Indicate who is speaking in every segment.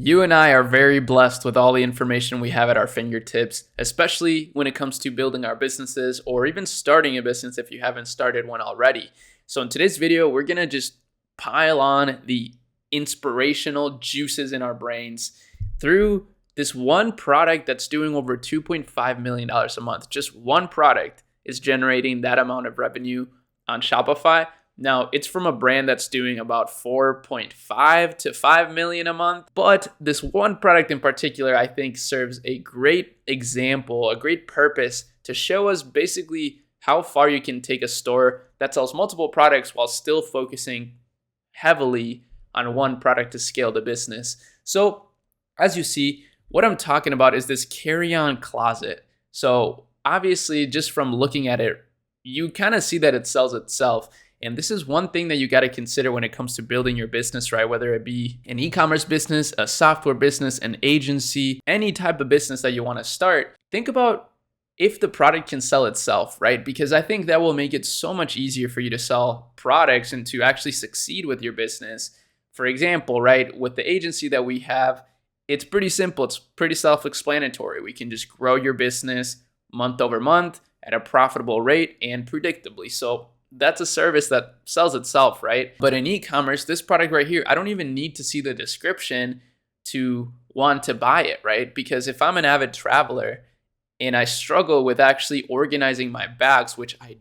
Speaker 1: You and I are very blessed with all the information we have at our fingertips, especially when it comes to building our businesses or even starting a business if you haven't started one already. So in today's video, we're going to just pile on the inspirational juices in our brains through this one product that's doing over $2.5 million a month. Just one product is generating that amount of revenue on Shopify. Now, it's from a brand that's doing about 4.5 to 5 million a month, but this one product in particular, I think serves a great example, a great purpose to show us basically how far you can take a store that sells multiple products while still focusing heavily on one product to scale the business. So, as you see, what I'm talking about is this carry-on closet. So, obviously, just from looking at it, you kind of see that it sells itself. And this is one thing that you got to consider when it comes to building your business, right? Whether it be an e-commerce business, a software business, an agency, any type of business that you want to start, think about if the product can sell itself, right? Because I think that will make it so much easier for you to sell products and to actually succeed with your business. For example, right, with the agency that we have, it's pretty simple. It's pretty self-explanatory. We can just grow your business month over month at a profitable rate and predictably. So that's a service that sells itself, right? But in e-commerce, this product right here, I don't even need to see the description to want to buy it, right? Because if I'm an avid traveler and I struggle with actually organizing my bags, which I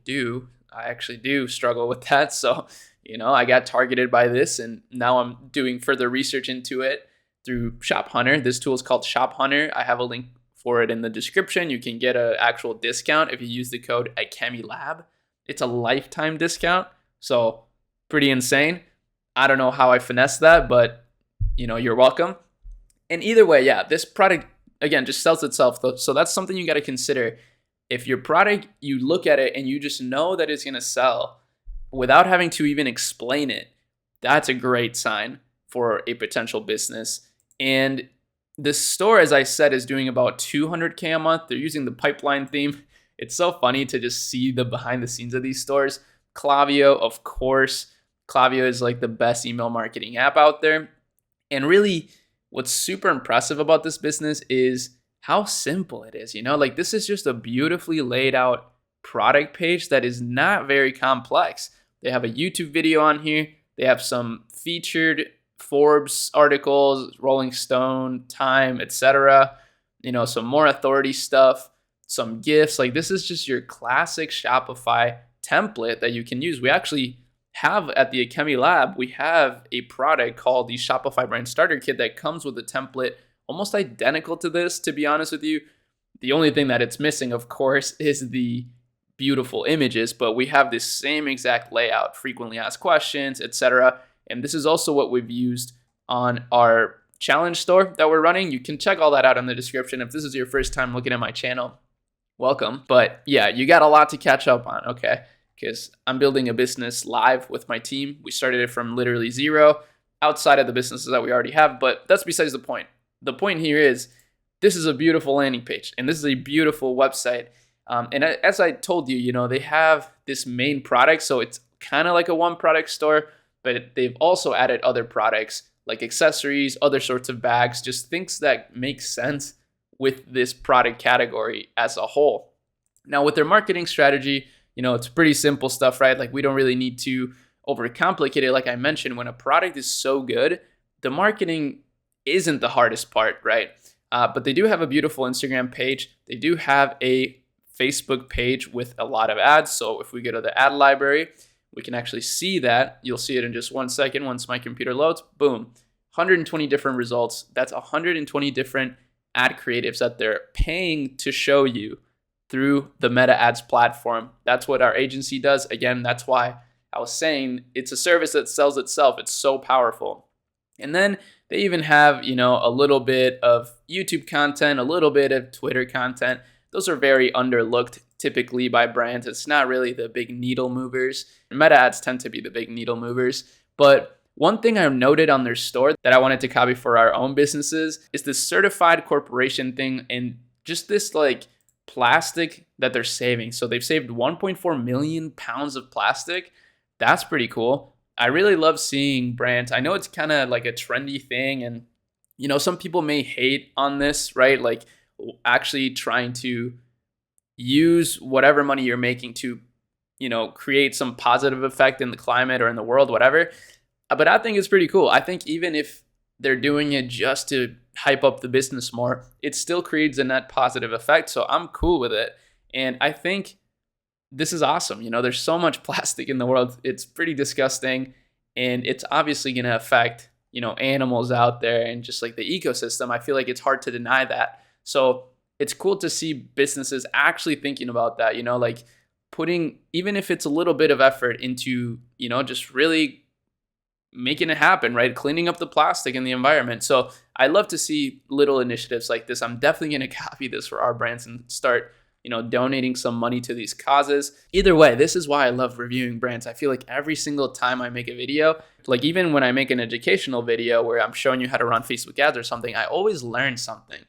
Speaker 1: actually do struggle with that. So, I got targeted by this and now I'm doing further research into it through Shop Hunter. This tool is called Shop Hunter. I have a link for it in the description. You can get an actual discount if you use the code AKEMILAB. It's a lifetime discount, so pretty insane. I don't know how I finessed that, but you're welcome. And either way, yeah, this product, again, just sells itself. So that's something you got to consider. If your product, you look at it and you just know that it's going to sell without having to even explain it, that's a great sign for a potential business. And the store, as I said, is doing about $200K a month. They're using the pipeline theme. It's so funny to just see the behind the scenes of these stores. Klaviyo, of course. Klaviyo is like the best email marketing app out there. And really, what's super impressive about this business is how simple it is. Like this is just a beautifully laid out product page that is not very complex. They have a YouTube video on here. They have some featured Forbes articles, Rolling Stone, Time, etc. Some more authority stuff. Some gifts. Like this is just your classic Shopify template that you can use. We actually have at the Akemi Lab, we have a product called the Shopify Brand Starter Kit that comes with a template almost identical to this, to be honest with you. The only thing that it's missing, of course, is the beautiful images, but we have this same exact layout, frequently asked questions, etc. And this is also what we've used on our challenge store that we're running. You can check all that out in the description. If this is your first time looking at my channel, welcome. But yeah, you got a lot to catch up on, okay? Because I'm building a business live with my team. We started it from literally zero outside of the businesses that we already have, but that's besides the point. The point here is this is a beautiful landing page and this is a beautiful website. And as I told you, they have this main product, so it's kind of like a one product store, but they've also added other products like accessories, other sorts of bags, just things that make sense with this product category as a whole. Now, with their marketing strategy, it's pretty simple stuff, right? Like we don't really need to overcomplicate it. Like I mentioned, when a product is so good, the marketing isn't the hardest part, right? But they do have a beautiful Instagram page. They do have a Facebook page with a lot of ads. So if we go to the ad library, we can actually see that. You'll see it in just 1 second once my computer loads. Boom, 120 different results. That's 120 different ad creatives that they're paying to show you through the Meta Ads platform. That's what our agency does. Again, that's why I was saying it's a service that sells itself. It's so powerful. And then they even have, a little bit of YouTube content, a little bit of Twitter content. Those are very underlooked typically by brands. It's not really the big needle movers. Meta Ads tend to be the big needle movers. But one thing I've noted on their store that I wanted to copy for our own businesses is this certified corporation thing and just this like plastic that they're saving. So they've saved 1.4 million pounds of plastic. That's pretty cool. I really love seeing brands. I know it's kind of like a trendy thing and some people may hate on this, right? Like actually trying to use whatever money you're making to, create some positive effect in the climate or in the world, whatever. But I think it's pretty cool. I think even if they're doing it just to hype up the business more, it still creates a net positive effect. So I'm cool with it. And I think this is awesome. There's so much plastic in the world. It's pretty disgusting. And it's obviously going to affect, animals out there and just like the ecosystem. I feel like it's hard to deny that. So it's cool to see businesses actually thinking about that, like putting, even if it's a little bit of effort into, just really making it happen, right? Cleaning up the plastic in the environment. So I love to see little initiatives like this. I'm definitely going to copy this for our brands and start, donating some money to these causes. Either way, this is why I love reviewing brands. I feel like every single time I make a video, like even when I make an educational video where I'm showing you how to run Facebook ads or something, I always learn something.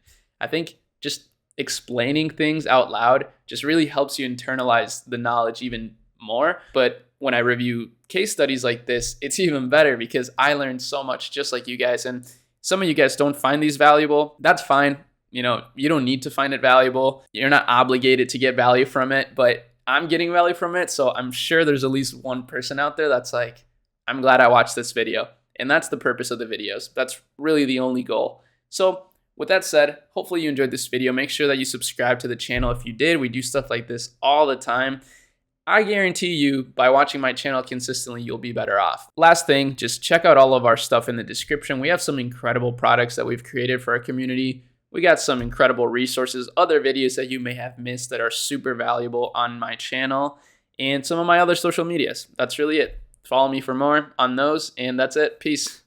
Speaker 1: I think just explaining things out loud just really helps you internalize the knowledge even more. But when I review case studies like this, it's even better because I learned so much just like you guys. And some of you guys don't find these valuable. That's fine. You don't need to find it valuable. You're not obligated to get value from it, but I'm getting value from it. So I'm sure there's at least one person out there that's like, I'm glad I watched this video. And that's the purpose of the videos. That's really the only goal. So with that said, hopefully you enjoyed this video. Make sure that you subscribe to the channel if you did. We do stuff like this all the time. I guarantee you, by watching my channel consistently, you'll be better off. Last thing, just check out all of our stuff in the description. We have some incredible products that we've created for our community. We got some incredible resources, other videos that you may have missed that are super valuable on my channel, and some of my other social medias. That's really it. Follow me for more on those, and that's it. Peace.